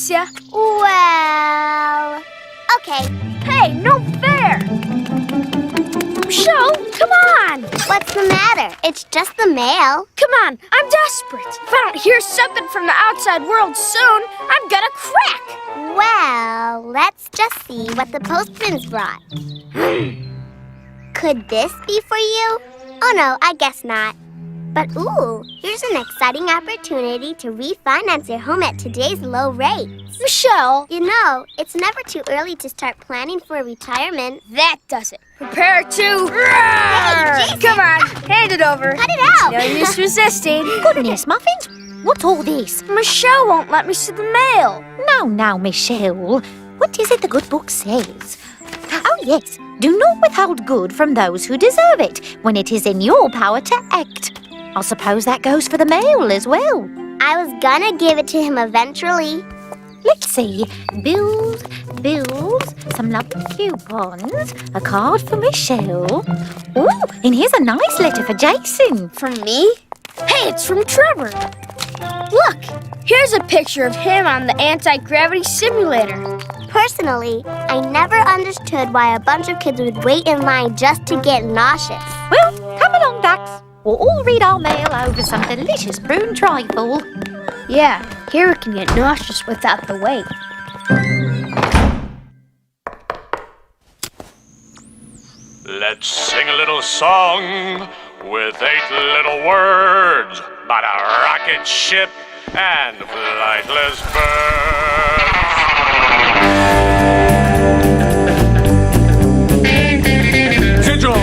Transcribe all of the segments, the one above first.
miss ya. Well... Okay. Hey, no fair! Michelle, come on! What's the matter? It's just the mail. Come on, I'm desperate. If I don't hear something from the outside world soon, I'm gonna crack. Well, let's just see what the postman's brought. Could this be for you? Oh no, I guess not. But ooh, here's an exciting opportunity to refinance your home at today's low rates. Michelle! You know, it's never too early to start planning for retirement. That does it. Prepare to... Hey, Jason. Come on, hand it over. Cut it out! No use resisting. Goodness, Muffins, what's all this? Michelle won't let me see the mail. Now, Michelle. What is it the good book says? Oh, yes. Do not withhold good from those who deserve it when it is in your power to act. I suppose that goes for the mail as well. I was gonna give it to him eventually. Let's see. Bills, some lovely coupons, a card for Michelle. Oh, and here's a nice letter for Jason. From me? Hey, it's from Trevor. Look, here's a picture of him on the anti-gravity simulator. Personally, I never understood why a bunch of kids would wait in line just to get nauseous. Well, come along, ducks. We'll all read our mail over some delicious prune trifle. Yeah, here we can get nauseous without the wait. Let's sing a little song with 8 little words about a rocket ship and flightless birds. Vigil!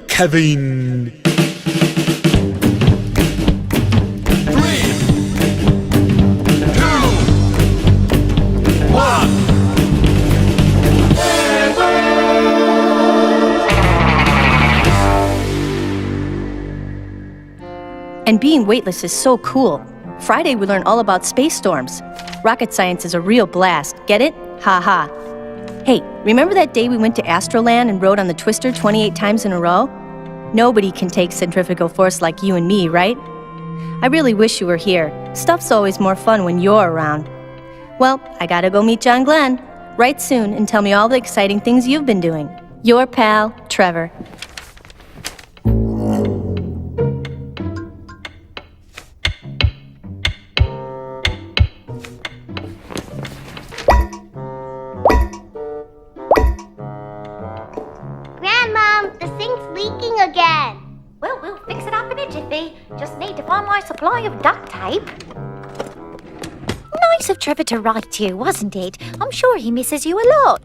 Kevin. 3, 2, 1. And being weightless is so cool. Friday we learn all about space storms. Rocket science is a real blast. Get it? Ha ha. Hey, remember that day we went to Astroland and rode on the Twister 28 times in a row? Nobody can take centrifugal force like you and me, right? I really wish you were here. Stuff's always more fun when you're around. Well, I gotta go meet John Glenn. Write soon and tell me all the exciting things you've been doing. Your pal, Trevor. Grandmom, the sink's leaking again. Well, we'll fix it up in a jiffy. Just need to find my supply of duct tape. Nice of Trevor to write to you, wasn't it? I'm sure he misses you a lot.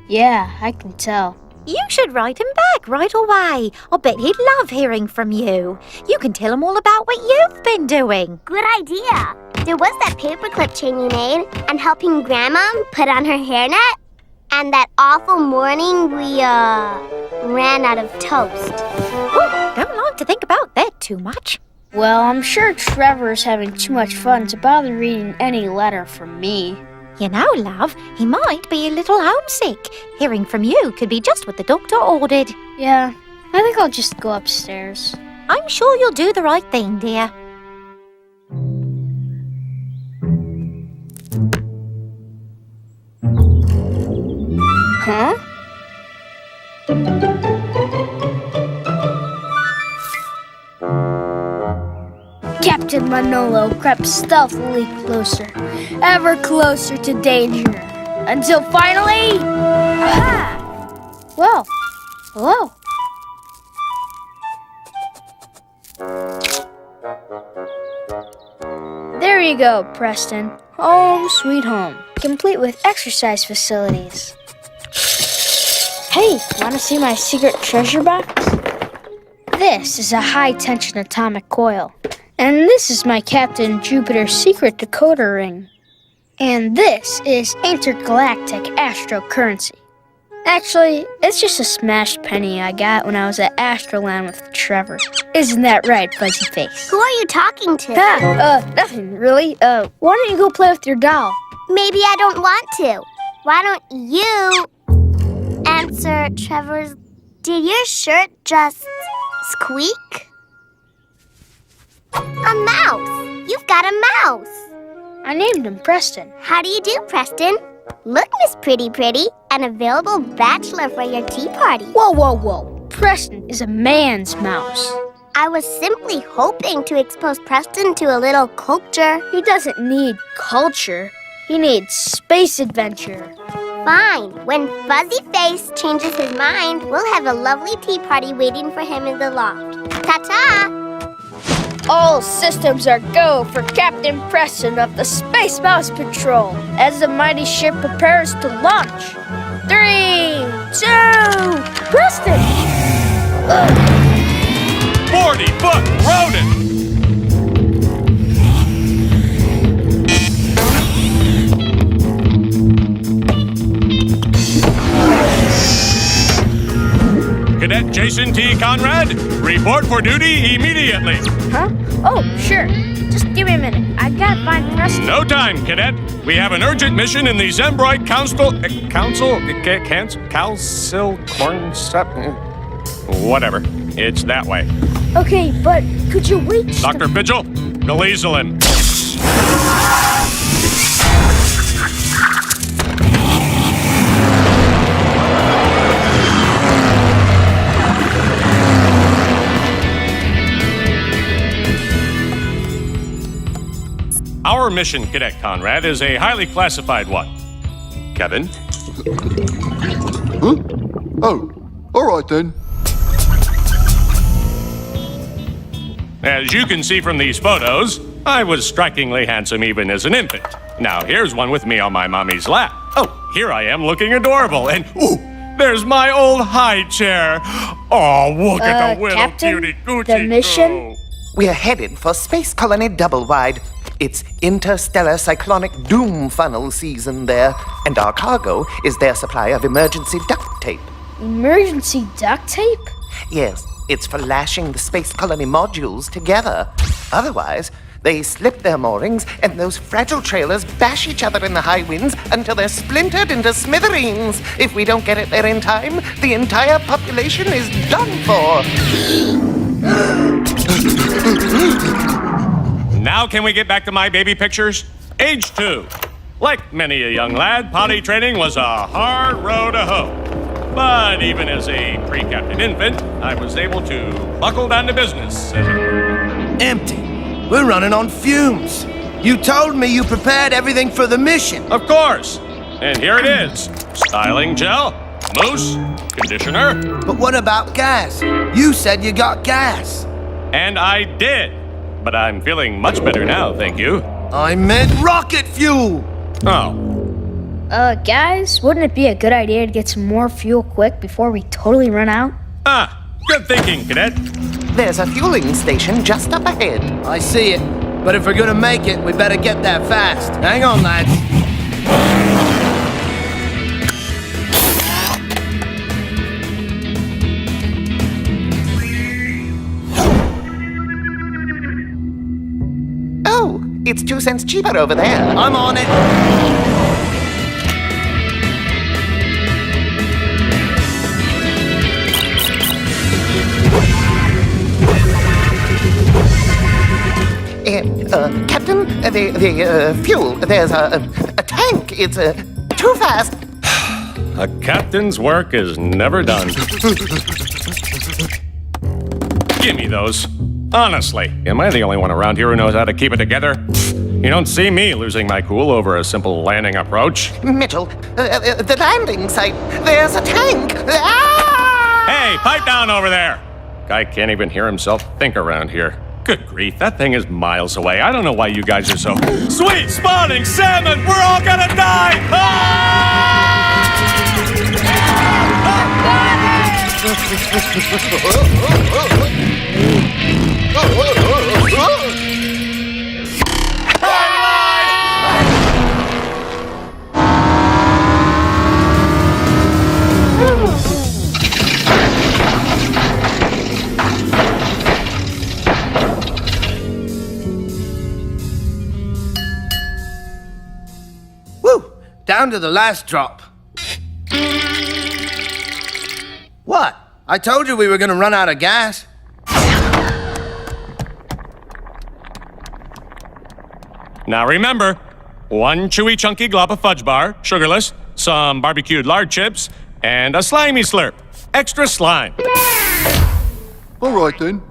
Yeah, I can tell. You should write him back right away. I bet he'd love hearing from you. You can tell him all about what you've been doing. Good idea. There was that paperclip chain you made and helping Grandma put on her hairnet. And that awful morning we, ran out of toast. Oh, don't like to think about that too much. Well, I'm sure Trevor's having too much fun to bother reading any letter from me. You know, love, he might be a little homesick. Hearing from you could be just what the doctor ordered. Yeah, I think I'll just go upstairs. I'm sure you'll do the right thing, dear. Huh? Captain Manolo crept stealthily closer, ever closer to danger, until finally... Aha! Well, hello. There you go, Preston. Home sweet home, complete with exercise facilities. Hey, want to see my secret treasure box? This is a high-tension atomic coil. And this is my Captain Jupiter's secret decoder ring. And this is intergalactic astrocurrency. Actually, it's just a smashed penny I got when I was at Astroland with Trevor. Isn't that right, Fuzzy Face? Who are you talking to? Nothing, really. Why don't you go play with your doll? Maybe I don't want to. why don't you answer Trevor's... Did your shirt just squeak? A mouse! You've got a mouse! I named him Preston. How do you do, Preston? Look, Miss Pretty Pretty, an available bachelor for your tea party. Whoa, whoa, whoa. Preston is a man's mouse. I was simply hoping to expose Preston to a little culture. He doesn't need culture. He needs space adventure. Fine. When Fuzzy Face changes his mind, we'll have a lovely tea party waiting for him in the loft. Ta-ta! All systems are go for Captain Preston of the Space Mouse Patrol as the mighty ship prepares to launch. 3, 2, Preston! 40-foot rodent! Cadet Jason T. Conrad, report for duty immediately. Huh? Oh, sure. Just give me a minute. I gotta find Preston. No time, Cadet. We have an urgent mission in the Zembroid Council... Whatever. It's that way. Okay, but could you wait just Dr. Vigil, Galeasel him. Our mission, Cadet Conrad, is a highly classified one. Kevin? Huh? Oh, all right then. As you can see from these photos, I was strikingly handsome even as an infant. Now here's one with me on my mommy's lap. Oh, here I am looking adorable, and ooh, there's my old high chair. Oh, look at the little Captain, cutie Gucci. the mission? go. We're headed for Space Colony Double-Wide. It's interstellar cyclonic doom funnel season there, and our cargo is their supply of emergency duct tape. Emergency duct tape? Yes, it's for lashing the Space Colony modules together. Otherwise, they slip their moorings, and those fragile trailers bash each other in the high winds until they're splintered into smithereens. If we don't get it there in time, the entire population is done for. Now can we get back to my baby pictures? Age 2. Like many a young lad, potty training was a hard row to hoe. But even as a pre-captain infant, I was able to buckle down to business, as it were. Empty. We're running on fumes. You told me you prepared everything for the mission. Of course. And here it is. Styling gel, mousse, conditioner, But what about gas? You said you got gas. and I did. But I'm feeling much better now, thank you. I meant rocket fuel. Oh, Guys, wouldn't it be a good idea to get some more fuel quick before we totally run out? good thinking, Cadet. There's a fueling station just up ahead. I see it. But if we're gonna make it, we better get there fast. Hang on, lads. Oh, it's 2 cents cheaper over there. I'm on it. Captain, the fuel, there's a tank. It's too fast. A captain's work is never done. Give me those. Honestly, am I the only one around here who knows how to keep it together? You don't see me losing my cool over a simple landing approach. Mitchell, the landing site, there's a tank. Ah! Hey, pipe down over there! Guy can't even hear himself think around here. Good grief, that thing is miles away. I don't know why you guys are so... Sweet spawning salmon! We're all gonna die! Woo! Down to the last drop. What? I told you we were gonna run out of gas. Now remember, one chewy chunky glob of fudge bar, sugarless, some barbecued lard chips, and a slimy slurp. Extra slime. All right then.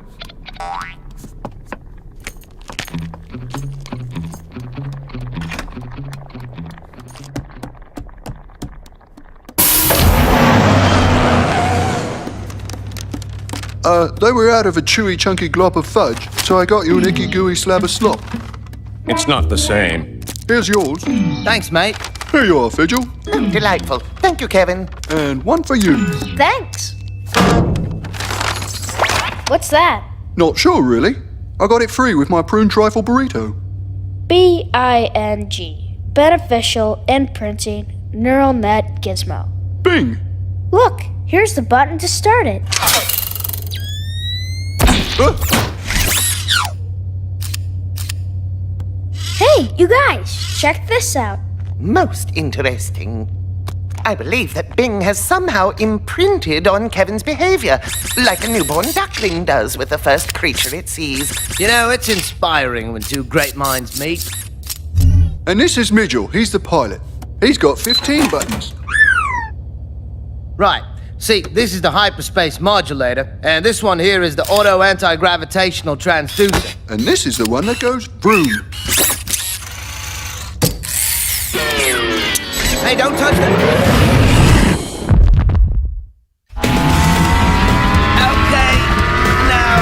They were out of a chewy chunky glob of fudge, so I got you an icky gooey slab of slop. It's not the same. Here's yours. Thanks, mate. Here you are, Fidgel. Oh, delightful. Thank you, Kevin. And one for you. Thanks. What's that? Not sure, really. I got it free with my prune trifle burrito. BING. Beneficial Imprinting Neural Net Gizmo. Bing! Look, here's the button to start it. Hey, you guys, check this out. Most interesting. I believe that Bing has somehow imprinted on Kevin's behavior, like a newborn duckling does with the first creature it sees. You know, it's inspiring when two great minds meet. And this is Midgel. He's the pilot. He's got 15 buttons. Right. See, this is the hyperspace modulator, and this one here is the auto anti-gravitational transducer. And this is the one that goes vroom. Hey, don't touch that. Okay, now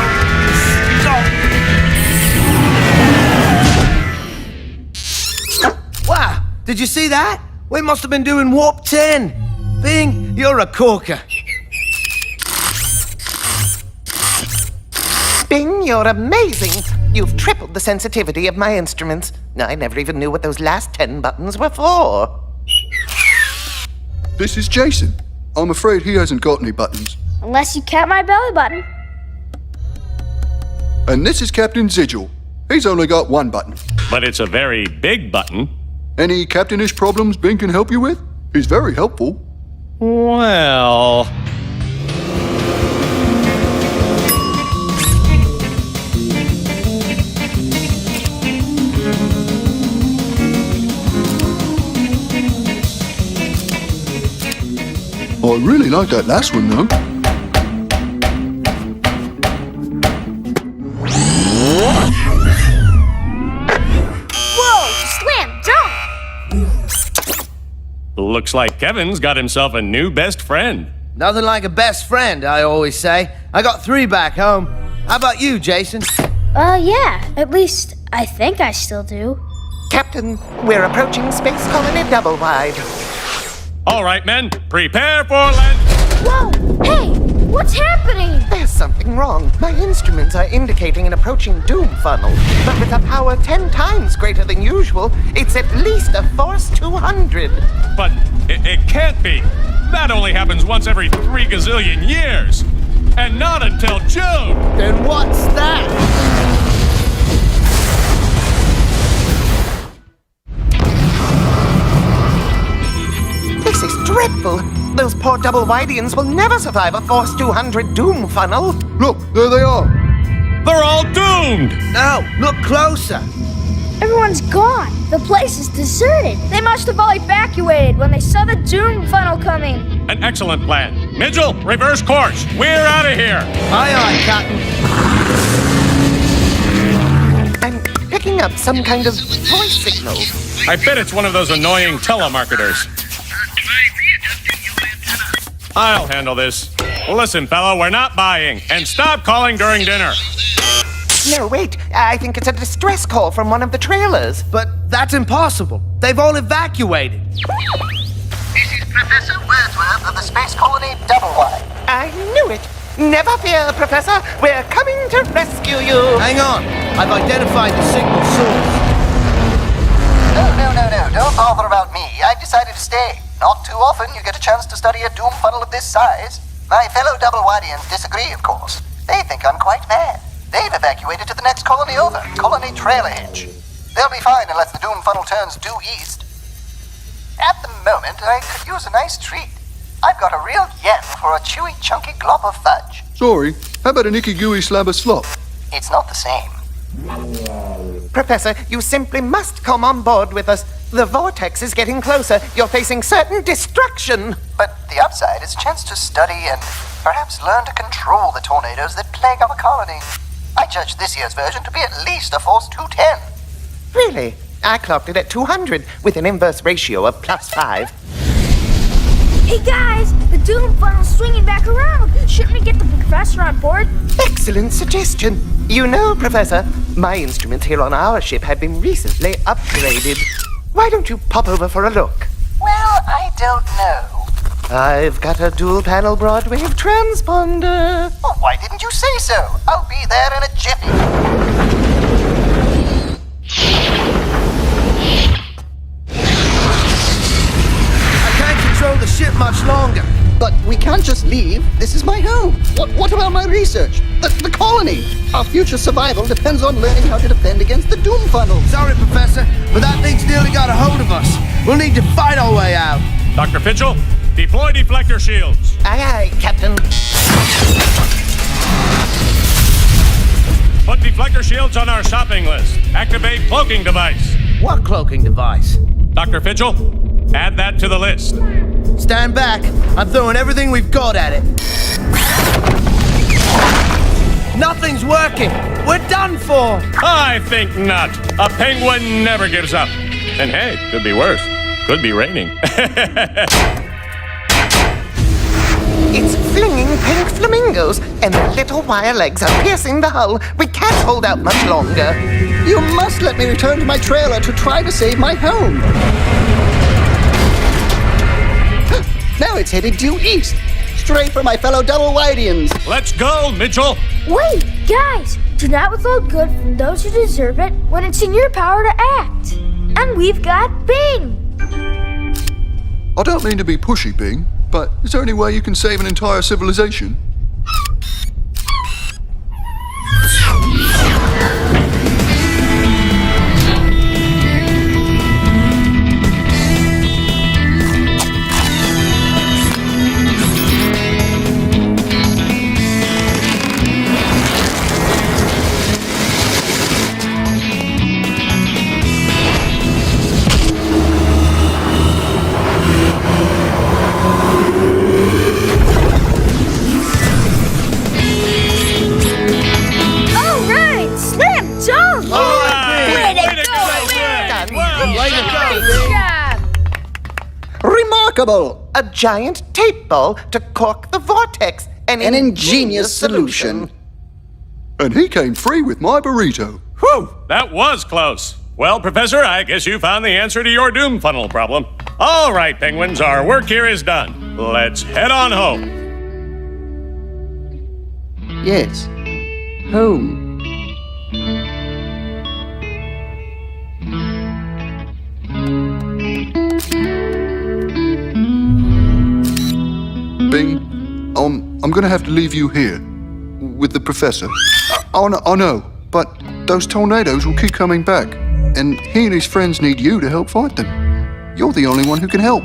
stop. Wow, did you see that? We must have been doing warp 10. Bing, you're a corker. Bing, you're amazing. You've tripled the sensitivity of my instruments. I never even knew what those last 10 buttons were for. This is Jason. I'm afraid he hasn't got any buttons. Unless you count my belly button. And this is Captain Zigel. He's only got one button. But it's a very big button. Any captainish problems Bing can help you with? He's very helpful. Well... I really like that last one, though. Whoa, slam dunk! Looks like Kevin's got himself a new best friend. Nothing like a best friend, I always say. I got 3 back home. How about you, Jason? Yeah, at least I think I still do. Captain, we're approaching Space Colony Double Wide. All right, men, prepare for land. Whoa, hey, what's happening? There's something wrong. My instruments are indicating an approaching doom funnel, but with a power 10 times greater than usual, it's at least a force 200. But it can't be. That only happens once every 3 gazillion years. And not until June. Then what's that? This is dreadful. Those poor double Widians will never survive a force 200 doom funnel. Look, there they are. They're all doomed. No, look closer. Everyone's gone. The place is deserted. They must have all evacuated when they saw the doom funnel coming. An excellent plan. Midgel, reverse course. We're out of here. Aye, aye, Captain. I'm picking up some kind of voice signal. I bet it's one of those annoying telemarketers. I'll handle this. Listen, fellow, we're not buying. And stop calling during dinner. No, wait. I think it's a distress call from one of the trailers. But that's impossible. They've all evacuated. This is Professor Wordsworth of the Space Colony Double Wide. I knew it. Never fear, Professor. We're coming to rescue you. Hang on. I've identified the signal source. No. Don't bother about me. I've decided to stay. Not too often you get a chance to study a doom funnel of this size. My fellow Double-Widians disagree, of course. They think I'm quite mad. They've evacuated to the next colony over, Colony Trailer Hitch. They'll be fine unless the doom funnel turns due east. at the moment, I could use a nice treat. I've got a real yen for a chewy, chunky glob of fudge. Sorry, how about an icky gooey slab of slop? It's not the same. Professor, you simply must come on board with us. The vortex is getting closer. You're facing certain destruction. But the upside is a chance to study and perhaps learn to control the tornadoes that plague our colony. I judge this year's version to be at least a force 210. Really? I clocked it at 200 with an inverse ratio of +5. Hey guys, the doom funnel's swinging back around. Shouldn't we get the professor on board? Excellent suggestion. You know, Professor, my instruments here on our ship have been recently upgraded. Why don't you pop over for a look? Well, I don't know. I've got a dual-panel broadwave transponder. Oh, why didn't you say so? I'll be there in a jiffy. I can't control the ship much longer. But we can't just leave. This is my home. What about my research? The colony. Our future survival depends on learning how to defend against the doom funnel. Sorry, Professor, but that thing's nearly got a hold of us. We'll need to fight our way out. Dr. Fitchell, deploy deflector shields. Aye, aye, Captain. Put deflector shields on our shopping list. Activate cloaking device. What cloaking device? Dr. Fitchell, add that to the list. Stand back. I'm throwing everything we've got at it. Nothing's working. We're done for. I think not. A penguin never gives up. And hey, could be worse. Could be raining. It's flinging pink flamingos, and their little wire legs are piercing the hull. We can't hold out much longer. You must let me return to my trailer to try to save my home. Now it's headed due east, straight for my fellow double-widians. Let's go, Mitchell. Wait, guys! Do not withhold good from those who deserve it when it's in your power to act. And we've got Bing! I don't mean to be pushy, Bing, but is there any way you can save an entire civilization? Remarkable! A giant tape ball to cork the vortex. An ingenious solution. And he came free with my burrito. Whew, that was close. Well, Professor, I guess you found the answer to your doom funnel problem. All right, penguins, our work here is done. Let's head on home. Yes, home. Bing, I'm gonna have to leave you here with the professor. I know, but those tornadoes will keep coming back, and he and his friends need you to help fight them. You're the only one who can help.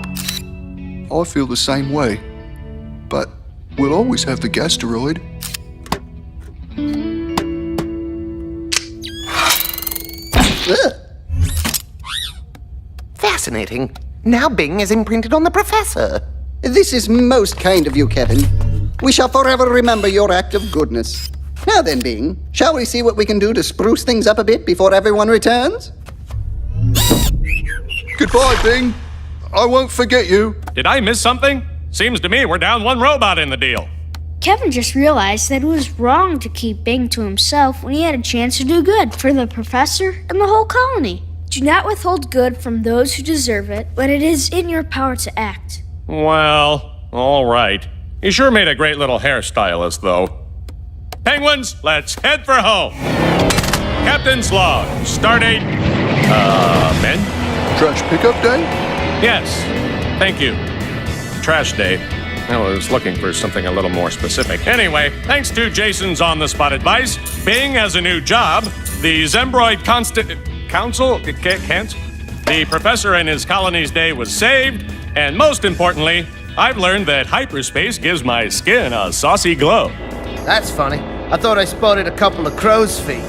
I feel the same way, but we'll always have the gasteroid. Fascinating. Now Bing is imprinted on the professor. This is most kind of you, Kevin. We shall forever remember your act of goodness. Now then, Bing, shall we see what we can do to spruce things up a bit before everyone returns? Goodbye, Bing. I won't forget you. Did I miss something? Seems to me we're down one robot in the deal. Kevin just realized that it was wrong to keep Bing to himself when he had a chance to do good for the professor and the whole colony. Do not withhold good from those who deserve it when it is in your power to act. Well, all right. You sure made a great little hairstylist, though. Penguins, let's head for home. Captain's log. Stardate. Men? Trash pickup day? Yes. Thank you. Trash day. I was looking for something a little more specific. Anyway, thanks to Jason's on-the-spot advice, Bing has a new job. The Zembroid Council The professor and his colony's day was saved, and most importantly, I've learned that hyperspace gives my skin a saucy glow. That's funny. I thought I spotted a couple of crow's feet.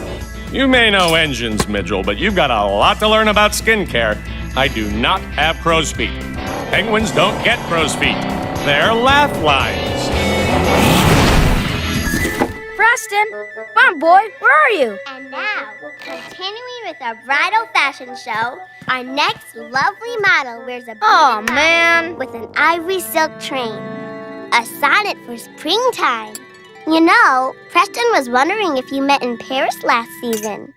You may know engines, Mitchell, but you've got a lot to learn about skincare. I do not have crow's feet. Penguins don't get crow's feet. They're laugh lines. Preston, come on, boy, where are you? And now, continuing with our bridal fashion show, our next lovely model wears a Oh, beaded man. with an ivory silk train. A sonnet for springtime. You know, Preston was wondering if you met in Paris last season.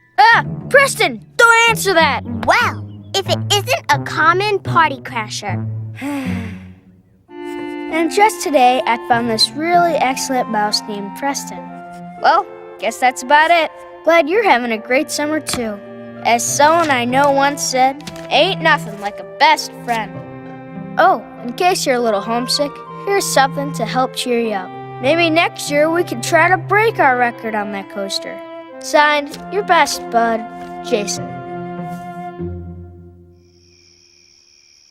Preston, don't answer that. Well, if it isn't a common party crasher. And just today, I found this really excellent mouse named Preston. Well, guess that's about it. Glad you're having a great summer, too. As someone I know once said, ain't nothing like a best friend. Oh, in case you're a little homesick, here's something to help cheer you up. Maybe next year we can try to break our record on that coaster. Signed, your best bud, Jason.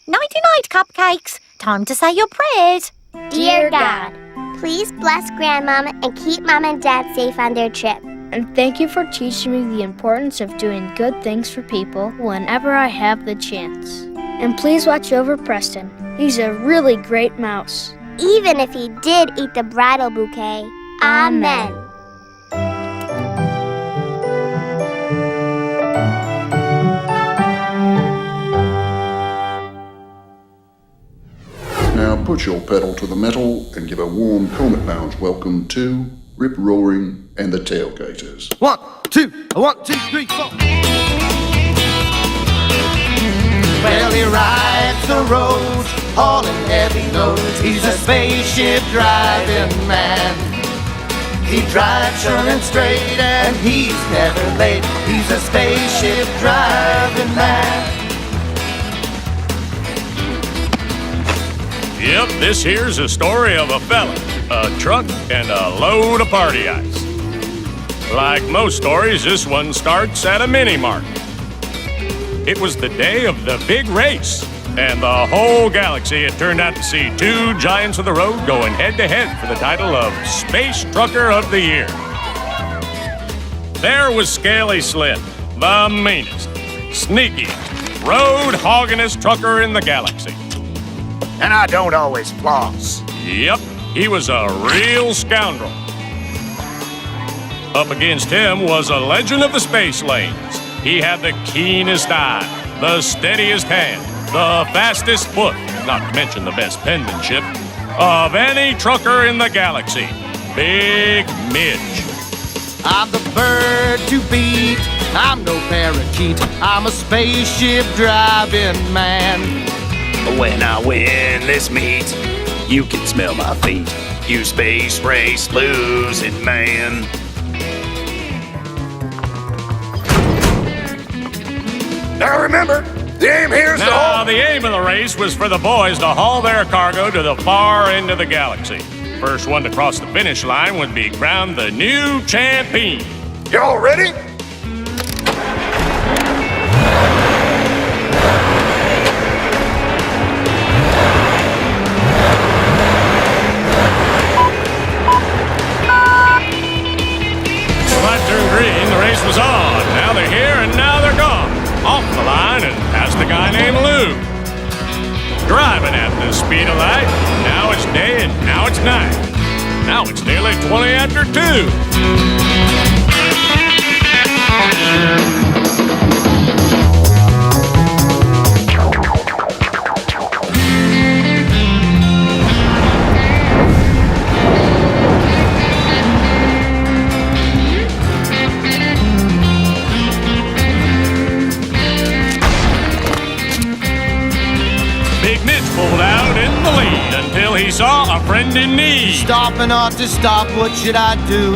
Nighty-night, cupcakes. Time to say your prayers. Dear God, please bless Grandmama and keep Mom and Dad safe on their trip. And thank you for teaching me the importance of doing good things for people whenever I have the chance. And please watch over Preston. He's a really great mouse. Even if he did eat the bridal bouquet. Amen. Now put your pedal to the metal and give a warm Comet Lounge welcome to Rip Roaring and the Tailgaters. 1, 2, 1, 2, 3, 4. Well, he rides the roads, hauling heavy loads. He's a spaceship driving man. He drives sure and straight, and he's never late. He's a spaceship driving man. Yep, this here's a story of a fella, a truck, and a load of party ice. Like most stories, this one starts at a mini-mart. It was the day of the big race, and the whole galaxy had turned out to see two giants of the road going head-to-head for the title of Space Trucker of the Year. There was Scaly Slim, the meanest, sneakiest, road-hogginest trucker in the galaxy. And I don't always floss. Yep, he was a real scoundrel. Up against him was a legend of the space lanes. He had the keenest eye, the steadiest hand, the fastest foot, not to mention the best penmanship, of any trucker in the galaxy. Big Midge. I'm the bird to beat. I'm no parakeet. I'm a spaceship driving man. When I win this meet, you can smell my feet. You space race losing man. Now remember, the aim here is to Now, haul. the aim of the race was for the boys to haul their cargo to the far end of the galaxy. First one to cross the finish line would be crowned the new champion. Y'all ready? Light turned green, the race was on. Now they're here and now they're gone. Off the line and past a guy named Lou. Driving at the speed of light. Now it's day and now it's night. Now it's nearly 20 after 2. Big Mitch pulled out in the lead until he saw a friend in need. Stopping ought to stop, what should I do?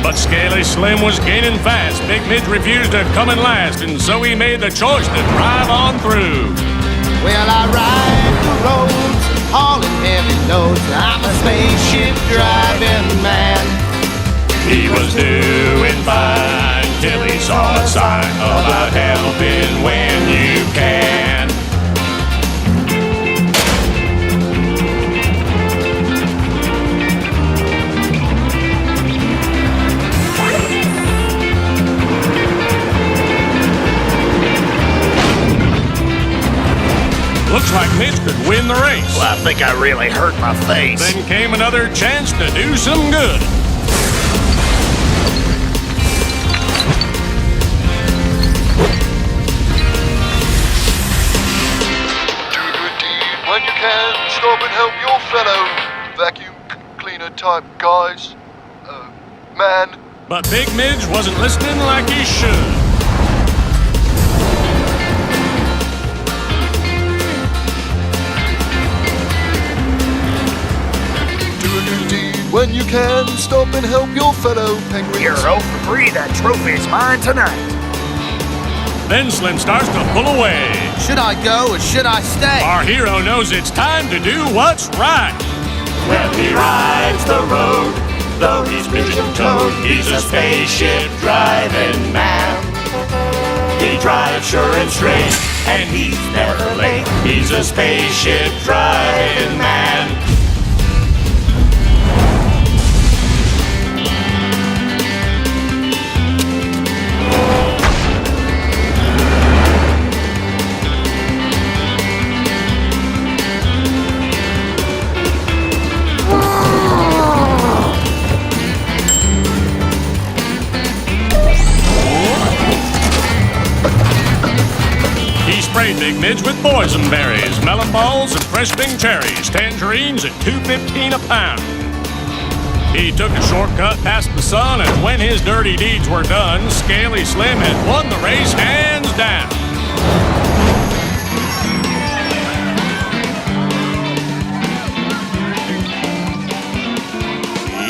But Scaly Slim was gaining fast. Big Midge refused to come in last, and so he made the choice to drive on through. Well, I ride the roads, hauling heavy loads. I'm a spaceship driving man. He was doing fine till he saw a sign about helping when you can. Looks like Midge could win the race. Well, I think I really hurt my face. Then came another chance to do some good. When you can, stop and help your fellow vacuum cleaner type guys. Man. But Big Midge wasn't listening like he should. Do a good deed when you can, stop and help your fellow penguins. You're 0 for 3, that trophy's mine tonight. Then Slim starts to pull away. Should I go or should I stay? Our hero knows it's time to do what's right. Well, he rides the road, though he's pigeon-toed. He's a spaceship driving man. He drives sure and straight, and he's never late. He's a spaceship driving man. Sprayed Big Midge with boysenberries, melon balls, and fresh Bing cherries, tangerines at $2.15 a pound. He took a shortcut past the sun, and when his dirty deeds were done, Scaly Slim had won the race hands down.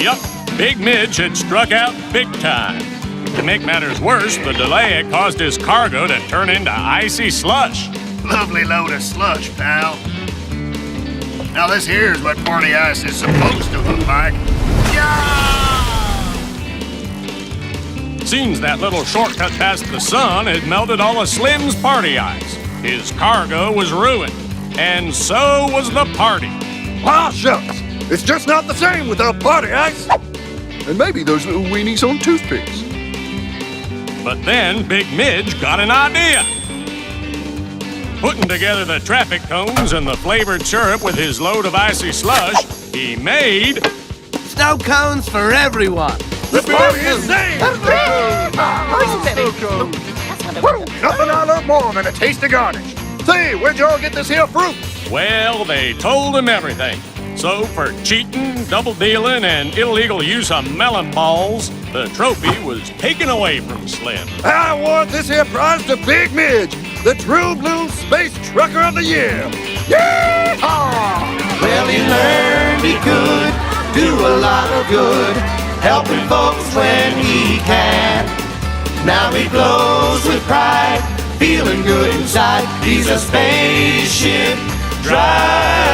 Yup, Big Midge had struck out big time. To make matters worse, the delay had caused his cargo to turn into icy slush. Lovely load of slush, pal. Now this here's what party ice is supposed to look like. Seems that little shortcut past the sun had melted all of Slim's party ice. His cargo was ruined, and so was the party. Ah, shucks. It's just not the same without party ice. And maybe those little weenies on toothpicks. But then Big Midge got an idea. Putting together the traffic cones and the flavored syrup with his load of icy slush, he made Snow cones for everyone. The party is saved! Nothing I love more than a taste of garnish. Say, where'd y'all get this here fruit? Well, they told him everything. So for cheating, double dealing, and illegal use of melon balls, the trophy was taken away from Slim. I award this here prize to Big Midge, the true blue space trucker of the year. Yeehaw! Well, he learned he could do a lot of good, helping folks when he can. Now he glows with pride, feeling good inside. He's a spaceship driver.